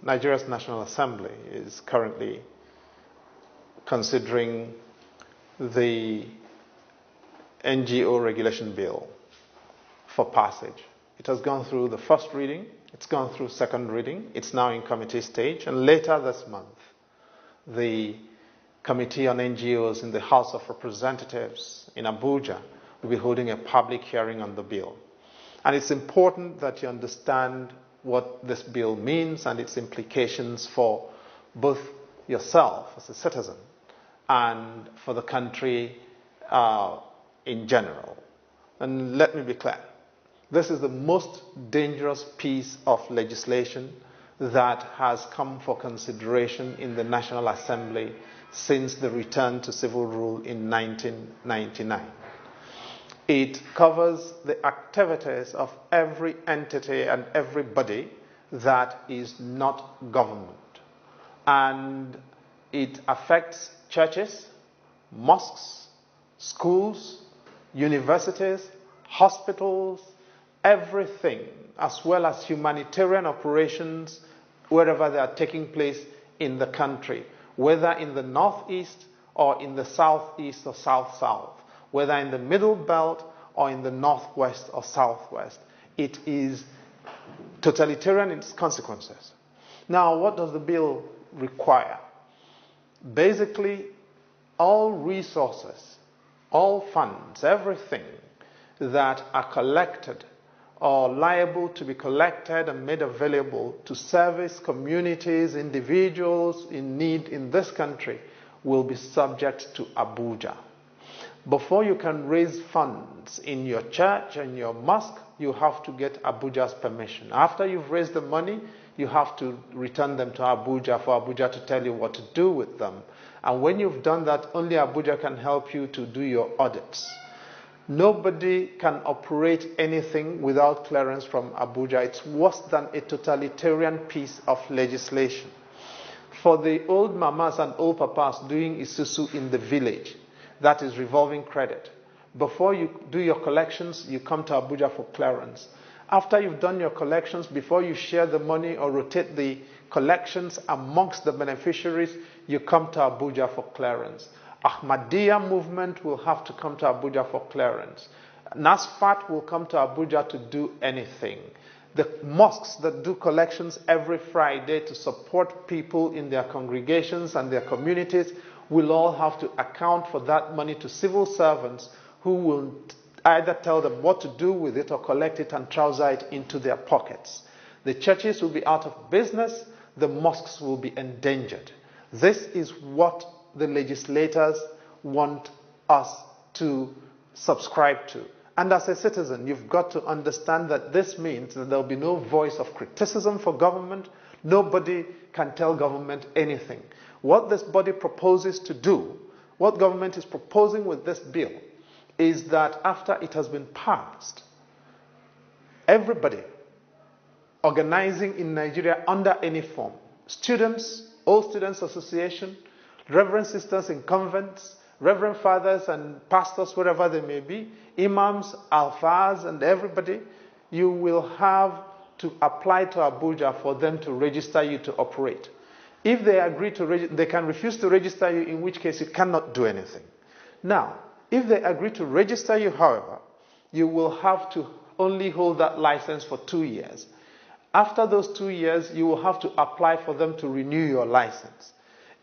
Nigeria's National Assembly is currently considering the NGO regulation bill for passage. It has gone through the first reading, it's gone through second reading, it's now in committee stage, and later this month, the Committee on NGOs in the House of Representatives in Abuja will be holding a public hearing on the bill. And it's important that you understand what this bill means and its implications for both yourself as a citizen and for the country in general. And let me be clear, this is the most dangerous piece of legislation that has come for consideration in the National Assembly since the return to civil rule in 1999. It covers the activities of every entity and everybody that is not government. And it affects churches, mosques, schools, universities, hospitals, everything, as well as humanitarian operations wherever they are taking place in the country, whether in the northeast or in the southeast or south-south, whether in the middle belt or in the northwest or southwest. It is totalitarian in its consequences. Now, what does the bill require? Basically, all resources, all funds, everything that are collected or liable to be collected and made available to service communities, individuals in need in this country will be subject to Abuja. Before you can raise funds in your church and your mosque, you have to get Abuja's permission. After you've raised the money, you have to return them to Abuja for Abuja to tell you what to do with them. And when you've done that, only Abuja can help you to do your audits. Nobody can operate anything without clearance from Abuja. It's worse than a totalitarian piece of legislation. For the old mamas and old papas doing isusu in the village, that is revolving credit. Before you do your collections, you come to Abuja for clearance. After you've done your collections, before you share the money or rotate the collections amongst the beneficiaries, you come to Abuja for clearance. Ahmadiyya movement will have to come to Abuja for clearance. NASFAT will come to Abuja to do anything. The mosques that do collections every Friday to support people in their congregations and their communities will all have to account for that money to civil servants who will either tell them what to do with it or collect it and trouser it into their pockets. The churches will be out of business, the mosques will be endangered. This is what the legislators want us to subscribe to. And as a citizen, you've got to understand that this means that there will be no voice of criticism for government. Nobody can tell government anything. What this body proposes to do, what government is proposing with this bill, is that after it has been passed, everybody organizing in Nigeria under any form, students, All Students Association, Reverend sisters in convents, Reverend fathers and pastors, wherever they may be, imams, alfas, and everybody, you will have to apply to Abuja for them to register you to operate. If they agree to register, they can refuse to register you, in which case you cannot do anything. Now, if they agree to register you, however, you will have to only hold that license for 2 years. After those 2 years, you will have to apply for them to renew your license.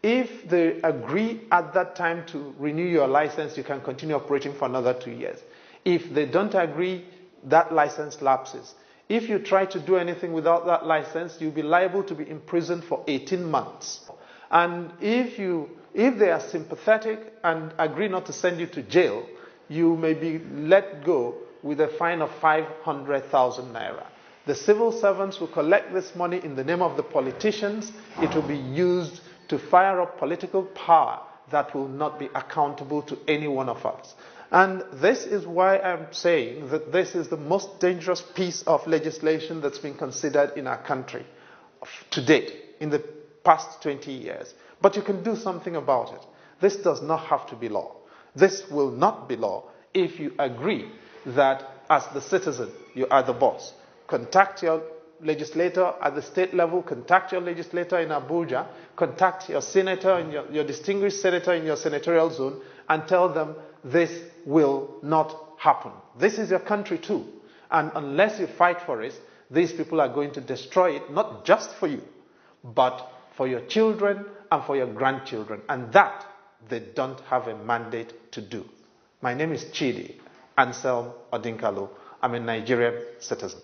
If they agree at that time to renew your license, you can continue operating for another 2 years. If they don't agree, that license lapses. If you try to do anything without that license, you'll be liable to be imprisoned for 18 months. And if they are sympathetic and agree not to send you to jail, you may be let go with a fine of 500,000 naira. The civil servants will collect this money in the name of the politicians. It will be used to fire up political power that will not be accountable to any one of us. And this is why I'm saying that this is the most dangerous piece of legislation that's been considered in our country to date, in the past 20 years. But you can do something about it. This does not have to be law. This will not be law if you agree that as the citizen, you are the boss. Contact your legislator at the state level, contact your legislator in Abuja, contact your senator, and your distinguished senator in your senatorial zone, and tell them this will not happen. This is your country too. And unless you fight for it, these people are going to destroy it, not just for you, but for your children and for your grandchildren. And that they don't have a mandate to do. My name is Chidi Anselm Odinkalo. I'm a Nigerian citizen.